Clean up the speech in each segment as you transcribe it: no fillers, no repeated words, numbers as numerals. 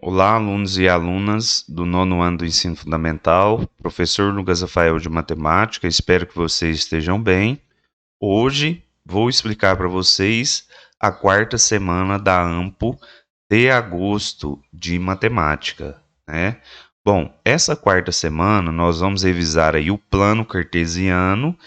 Olá, alunos e alunas do nono ano do ensino fundamental, professor Lucas Rafael de Matemática, espero que vocês estejam bem. Hoje vou explicar para vocês a quarta semana da AMPO de agosto de Matemática, né? Bom, essa quarta semana nós vamos revisar aí o plano cartesiano,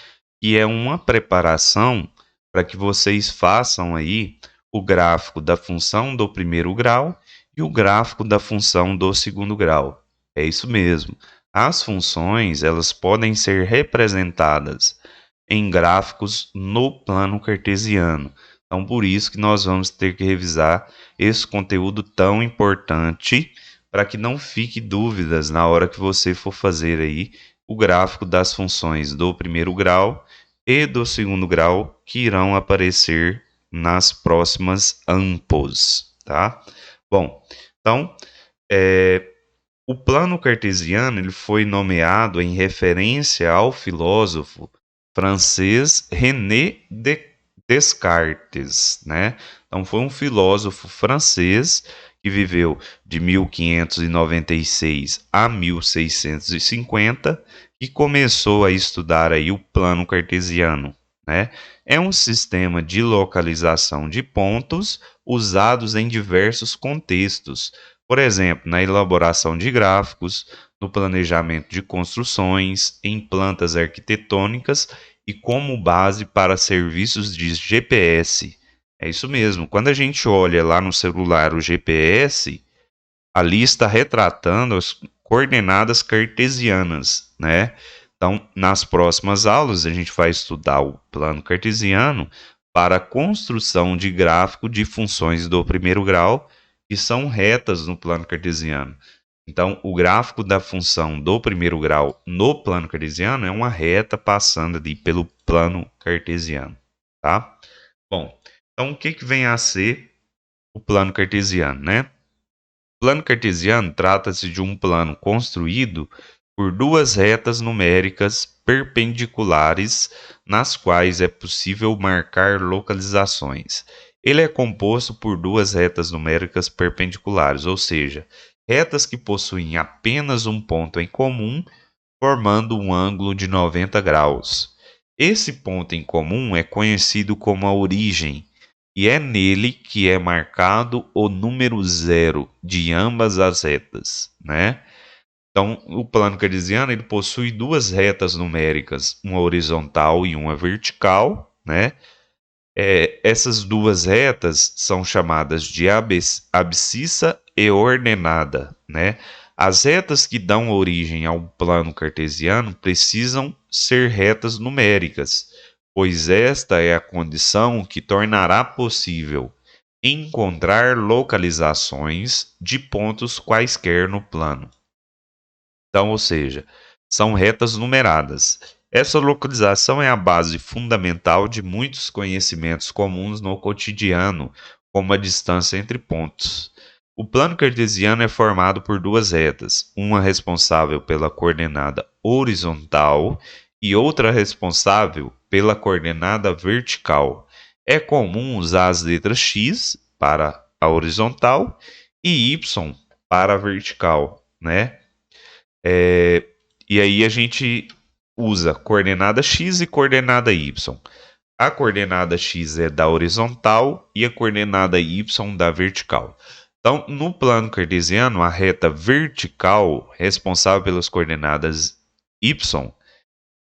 que é uma preparação para que vocês façam aí o gráfico da função do primeiro grau e o gráfico da função do segundo grau. É isso mesmo. As funções, elas podem ser representadas em gráficos no plano cartesiano. Então, por isso que nós vamos ter que revisar esse conteúdo tão importante para que não fique dúvidas na hora que você for fazer aí o gráfico das funções do primeiro grau e do segundo grau que irão aparecer nas próximas AMPOs, tá? Bom, então, o plano cartesiano ele foi nomeado em referência ao filósofo francês René Descartes, né? Então foi um filósofo francês que viveu de 1596 a 1650 e começou a estudar aí o plano cartesiano, né? É um sistema de localização de pontos usados em diversos contextos, por exemplo, na elaboração de gráficos, no planejamento de construções, em plantas arquitetônicas e como base para serviços de GPS. É isso mesmo. Quando a gente olha lá no celular o GPS, ali está retratando as coordenadas cartesianas, né? Então, nas próximas aulas, a gente vai estudar o plano cartesiano para a construção de gráfico de funções do primeiro grau, que são retas no plano cartesiano. Então, o gráfico da função do primeiro grau no plano cartesiano é uma reta passando ali pelo plano cartesiano, tá? Bom, então o que vem a ser o plano cartesiano, né? O plano cartesiano trata-se de um plano construído por duas retas numéricas perpendiculares nas quais é possível marcar localizações. Ele é composto por duas retas numéricas perpendiculares, ou seja, retas que possuem apenas um ponto em comum, formando um ângulo de 90 graus. Esse ponto em comum é conhecido como a origem, e é nele que é marcado o número zero de ambas as retas, né? Então, o plano cartesiano ele possui duas retas numéricas, uma horizontal e uma vertical, né? Essas duas retas são chamadas de abscissa e ordenada, né? As retas que dão origem ao plano cartesiano precisam ser retas numéricas, pois esta é a condição que tornará possível encontrar localizações de pontos quaisquer no plano. Então, ou seja, são retas numeradas. Essa localização é a base fundamental de muitos conhecimentos comuns no cotidiano, como a distância entre pontos. O plano cartesiano é formado por duas retas, uma responsável pela coordenada horizontal e outra responsável pela coordenada vertical. É comum usar as letras x para a horizontal e y para a vertical, né? E aí a gente usa coordenada x e coordenada y. A coordenada x é da horizontal e a coordenada y da vertical. Então, no plano cartesiano, a reta vertical responsável pelas coordenadas y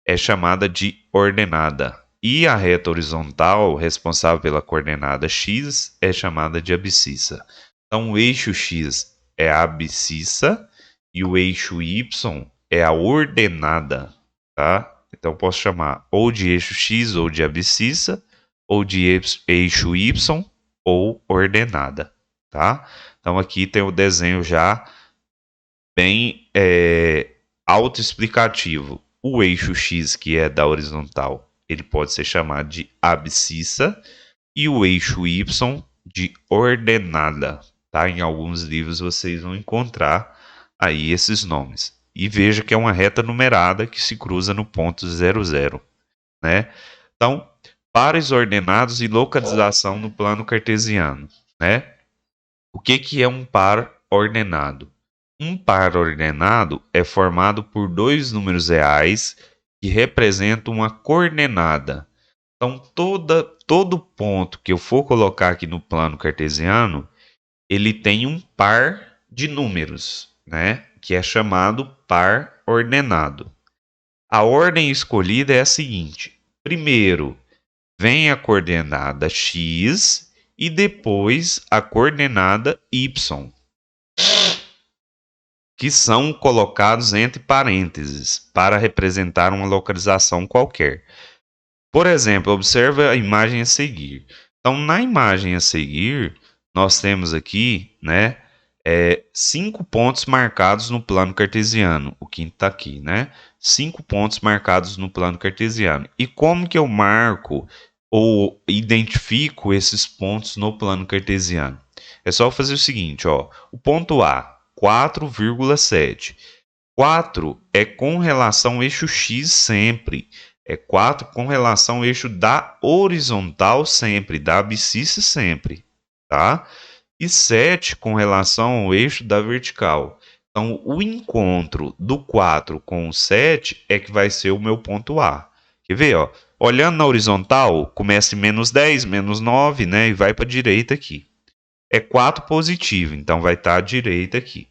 é chamada de ordenada. E a reta horizontal responsável pela coordenada x é chamada de abscissa. Então, o eixo x é a abscissa e o eixo y é a ordenada, tá? Então, posso chamar ou de eixo x ou de abscissa, ou de eixo y ou ordenada, tá? Então, aqui tem o desenho já bem autoexplicativo. O eixo x, que é da horizontal, ele pode ser chamado de abscissa e o eixo y de ordenada, tá? Em alguns livros vocês vão encontrar aí esses nomes. E veja que é uma reta numerada que se cruza no ponto 00, né? Então, pares ordenados e localização no plano cartesiano, né? O que é um par ordenado. Um par ordenado é formado por dois números reais que representam uma coordenada. Então, todo ponto que eu for colocar aqui no plano cartesiano, ele tem um par de números, né? Que é chamado par ordenado. A ordem escolhida é a seguinte: primeiro vem a coordenada x e depois a coordenada y, que são colocados entre parênteses para representar uma localização qualquer. Por exemplo, observe a imagem a seguir. Então, na imagem a seguir, nós temos aqui, né, 5 pontos marcados no plano cartesiano. O quinto está aqui, né? 5 pontos marcados no plano cartesiano. E como que eu marco ou identifico esses pontos no plano cartesiano? É só fazer o seguinte, ó. O ponto A, 4,7. 4 é com relação ao eixo x sempre. É 4 com relação ao eixo da horizontal sempre, da abscissa sempre, tá? E 7 com relação ao eixo da vertical. Então, o encontro do 4 com o 7 é que vai ser o meu ponto A. Quer ver, ó? Olhando na horizontal, começa em menos 10, menos 9, né? E vai para a direita aqui. É 4 positivo, então vai estar à direita aqui.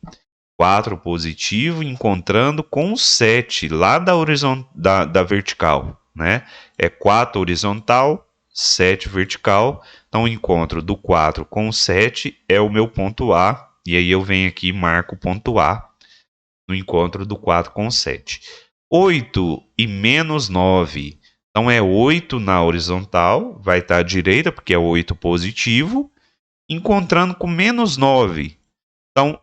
4 positivo encontrando com 7 lá da vertical, né? É 4 horizontal, 7 vertical. Então, o encontro do 4 com o 7 é o meu ponto A. E aí eu venho aqui e marco o ponto A no encontro do 4 com o 7. 8 e menos 9. Então, é 8 na horizontal, vai estar à direita, porque é 8 positivo, encontrando com menos 9. Então,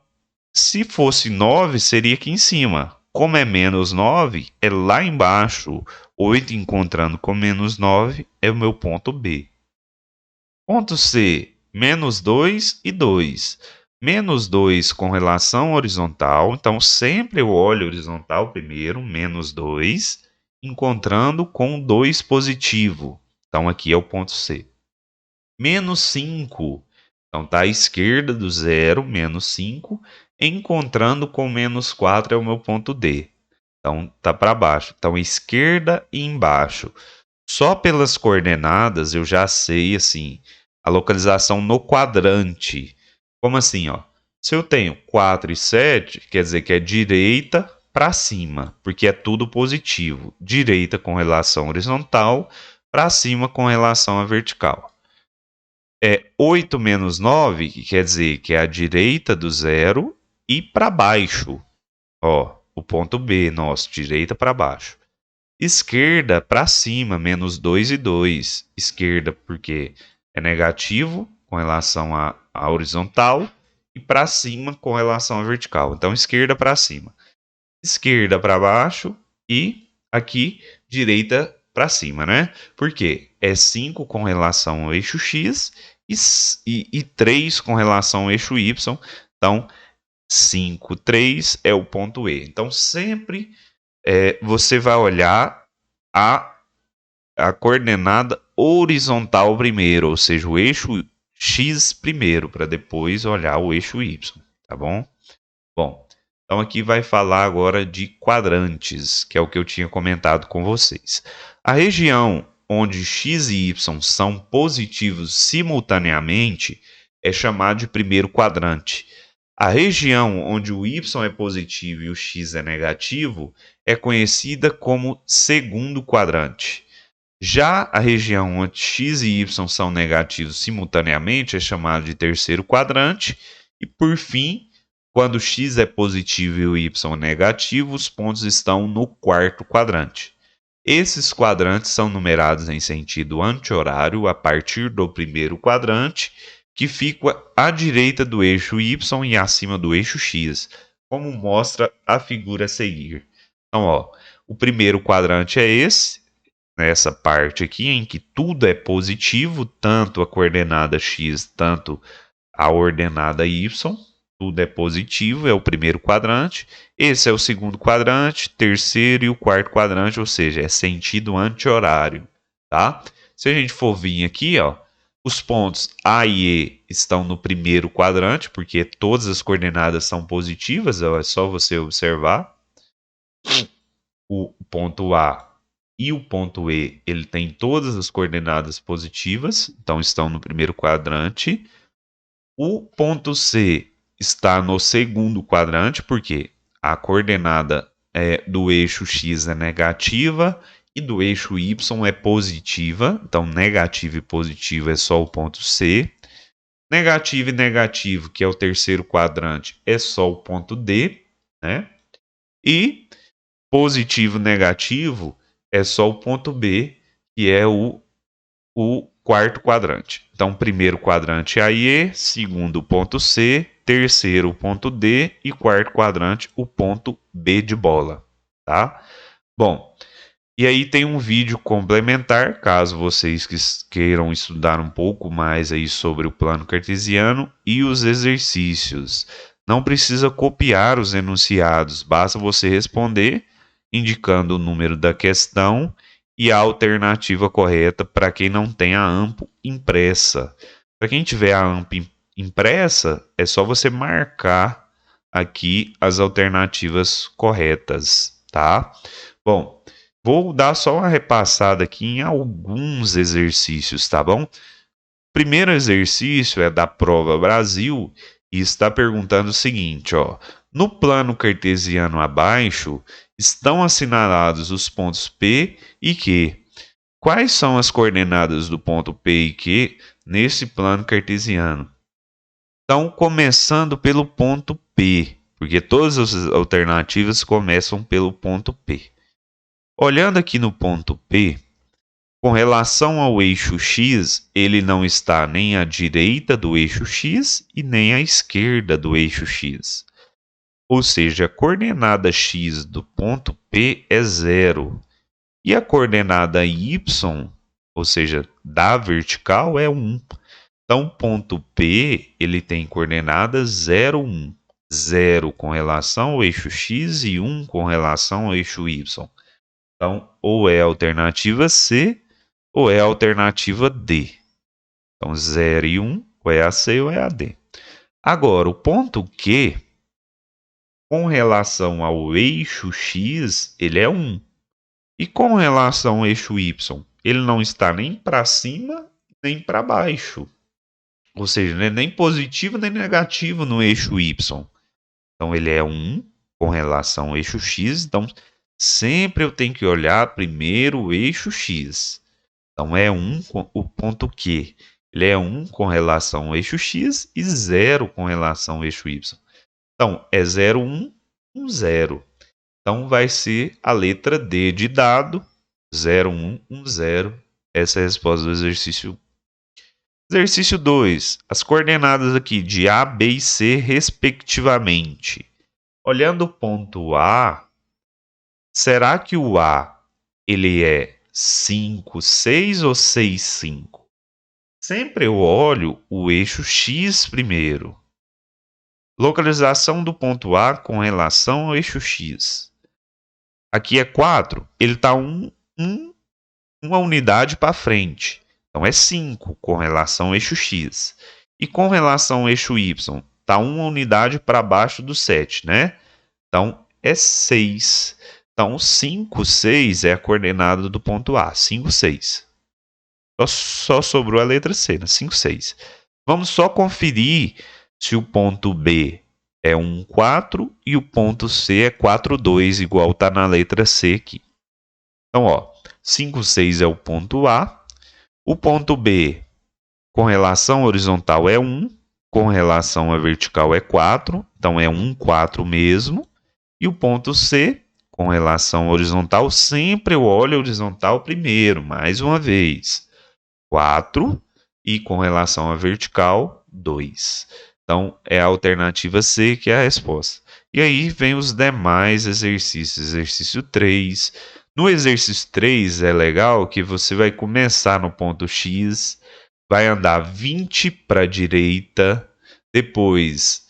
se fosse 9, seria aqui em cima. Como é menos 9, é lá embaixo. 8 encontrando com menos 9 é o meu ponto B. Ponto C, menos 2 e 2. Menos 2 com relação horizontal. Então, sempre eu olho horizontal primeiro, menos 2, encontrando com 2 positivo. Então, aqui é o ponto C. Menos 5. Então, está à esquerda do zero, menos 5. Encontrando com menos 4 é o meu ponto D. Então, está para baixo. Então, esquerda e embaixo. Só pelas coordenadas eu já sei, assim, a localização no quadrante. Como assim, ó? Se eu tenho 4 e 7, quer dizer que é direita para cima, porque é tudo positivo. Direita com relação horizontal, para cima com relação à vertical. 8 menos 9, que quer dizer que é a direita do zero e para baixo. Ó, o ponto B nosso, direita para baixo. Esquerda para cima, menos 2 e 2. Esquerda porque é negativo com relação à horizontal e para cima com relação à vertical. Então, esquerda para cima. Esquerda para baixo e aqui direita para cima, né? Por quê? É 5 com relação ao eixo X e 3 com relação ao eixo Y. Então, 5, 3 é o ponto E. Então, sempre você vai olhar a coordenada horizontal primeiro, ou seja, o eixo X primeiro, para depois olhar o eixo Y, tá bom? Bom, então aqui vai falar agora de quadrantes, que é o que eu tinha comentado com vocês. A região onde x e y são positivos simultaneamente é chamada de primeiro quadrante. A região onde o y é positivo e o x é negativo é conhecida como segundo quadrante. Já a região onde x e y são negativos simultaneamente é chamada de terceiro quadrante. E, por fim, quando x é positivo e o y é negativo, os pontos estão no quarto quadrante. Esses quadrantes são numerados em sentido anti-horário a partir do primeiro quadrante, que fica à direita do eixo y e acima do eixo x, como mostra a figura a seguir. Então, ó, o primeiro quadrante é esse, nessa parte aqui, em que tudo é positivo, tanto a coordenada x, tanto a ordenada y. Tudo é positivo, é o primeiro quadrante. Esse é o segundo quadrante, terceiro e o quarto quadrante, ou seja, é sentido anti-horário, tá? Se a gente for vir aqui, ó, Os pontos A e E estão no primeiro quadrante, porque todas as coordenadas são positivas, é só você observar. O ponto A e o ponto E, ele tem todas as coordenadas positivas, então estão no primeiro quadrante. O ponto C está no segundo quadrante, porque a coordenada do eixo X é negativa e do eixo Y é positiva. Então, negativo e positivo é só o ponto C. Negativo e negativo, que é o terceiro quadrante, é só o ponto D, né? E positivo e negativo é só o ponto B, que é o quarto quadrante. Então, primeiro quadrante A e E, segundo ponto C, terceiro ponto D e quarto quadrante o ponto B de bola, tá? Bom, e aí tem um vídeo complementar, caso vocês queiram estudar um pouco mais aí sobre o plano cartesiano e os exercícios. Não precisa copiar os enunciados, basta você responder indicando o número da questão e a alternativa correta para quem não tem a AMPO impressa. Para quem tiver a AMPO impressa, é só você marcar aqui as alternativas corretas, tá? Bom, vou dar só uma repassada aqui em alguns exercícios, tá bom? Primeiro exercício é da Prova Brasil e está perguntando o seguinte, ó: no plano cartesiano abaixo estão assinalados os pontos P e Q. Quais são as coordenadas do ponto P e Q nesse plano cartesiano? Então, começando pelo ponto P, porque todas as alternativas começam pelo ponto P. Olhando aqui no ponto P, com relação ao eixo X, ele não está nem à direita do eixo X e nem à esquerda do eixo X. Ou seja, a coordenada X do ponto P é 0. E a coordenada Y, ou seja, da vertical, é 1. Então, o ponto P ele tem coordenadas 0, 1. 0 com relação ao eixo X e 1 com relação ao eixo Y. Então, ou é a alternativa C ou é a alternativa D. Então, 0 e 1, ou é a C ou é a D. Agora, o ponto Q, com relação ao eixo X, ele é 1. E com relação ao eixo Y, ele não está nem para cima nem para baixo. Ou seja, não é nem positivo nem negativo no eixo Y. Então, ele é 1 com relação ao eixo X. Então, sempre eu tenho que olhar primeiro o eixo X. Então, é 1 o ponto Q. Ele é 1 com relação ao eixo X e 0 com relação ao eixo Y. Então, é 0, 1, 1, 0. Então, vai ser a letra D de dado, 0, 1, 1, 0. Essa é a resposta do exercício. Exercício 2. As coordenadas aqui de A, B e C, respectivamente. Olhando o ponto A, será que o A ele é 5, 6 ou 6, 5? Sempre eu olho o eixo X primeiro. Localização do ponto A com relação ao eixo X. Aqui é 4, ele está uma unidade para frente. Então é 5 com relação ao eixo X. E com relação ao eixo Y, está uma unidade para baixo do 7, né? Então é 6. Então 5, 6 é a coordenada do ponto A. 5, 6. Só sobrou a letra C, né? 5, 6. Vamos só conferir se o ponto B é 1, 4 e o ponto C é 4, 2, igual está na letra C aqui. Então, ó, 5, 6 é o ponto A. O ponto B, com relação horizontal, é 1. Com relação à vertical, é 4. Então, é 1, 4 mesmo. E o ponto C, com relação horizontal, sempre eu olho a horizontal primeiro, mais uma vez. 4 e com relação à vertical, 2. Então, é a alternativa C que é a resposta. E aí vem os demais exercícios. Exercício 3. No exercício 3 é legal que você vai começar no ponto X, vai andar 20 para a direita, depois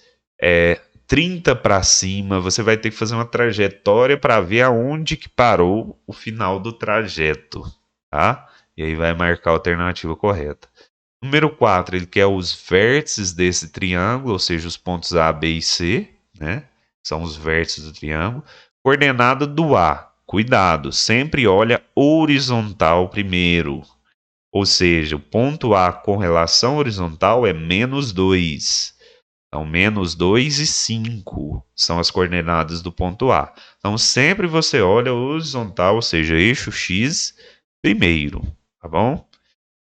30 para cima, você vai ter que fazer uma trajetória para ver aonde que parou o final do trajeto, tá? E aí vai marcar a alternativa correta. Número 4, ele quer os vértices desse triângulo, ou seja, os pontos A, B e C, né? São os vértices do triângulo. Coordenada do A. Cuidado, sempre olha horizontal primeiro. Ou seja, o ponto A com relação horizontal é -2. Então, -2 e 5 são as coordenadas do ponto A. Então, sempre você olha horizontal, ou seja, eixo X primeiro, tá bom?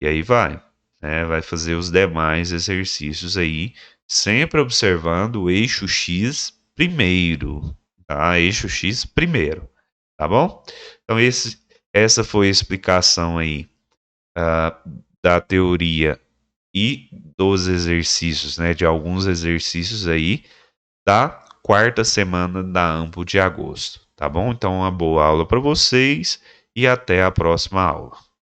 E aí vai, né? Vai fazer os demais exercícios aí, sempre observando o eixo X primeiro, tá? Eixo X primeiro, tá bom? Então, essa foi a explicação aí da teoria e dos exercícios, né? De alguns exercícios aí da quarta semana da AMPO de agosto, tá bom? Então, uma boa aula para vocês e até a próxima aula.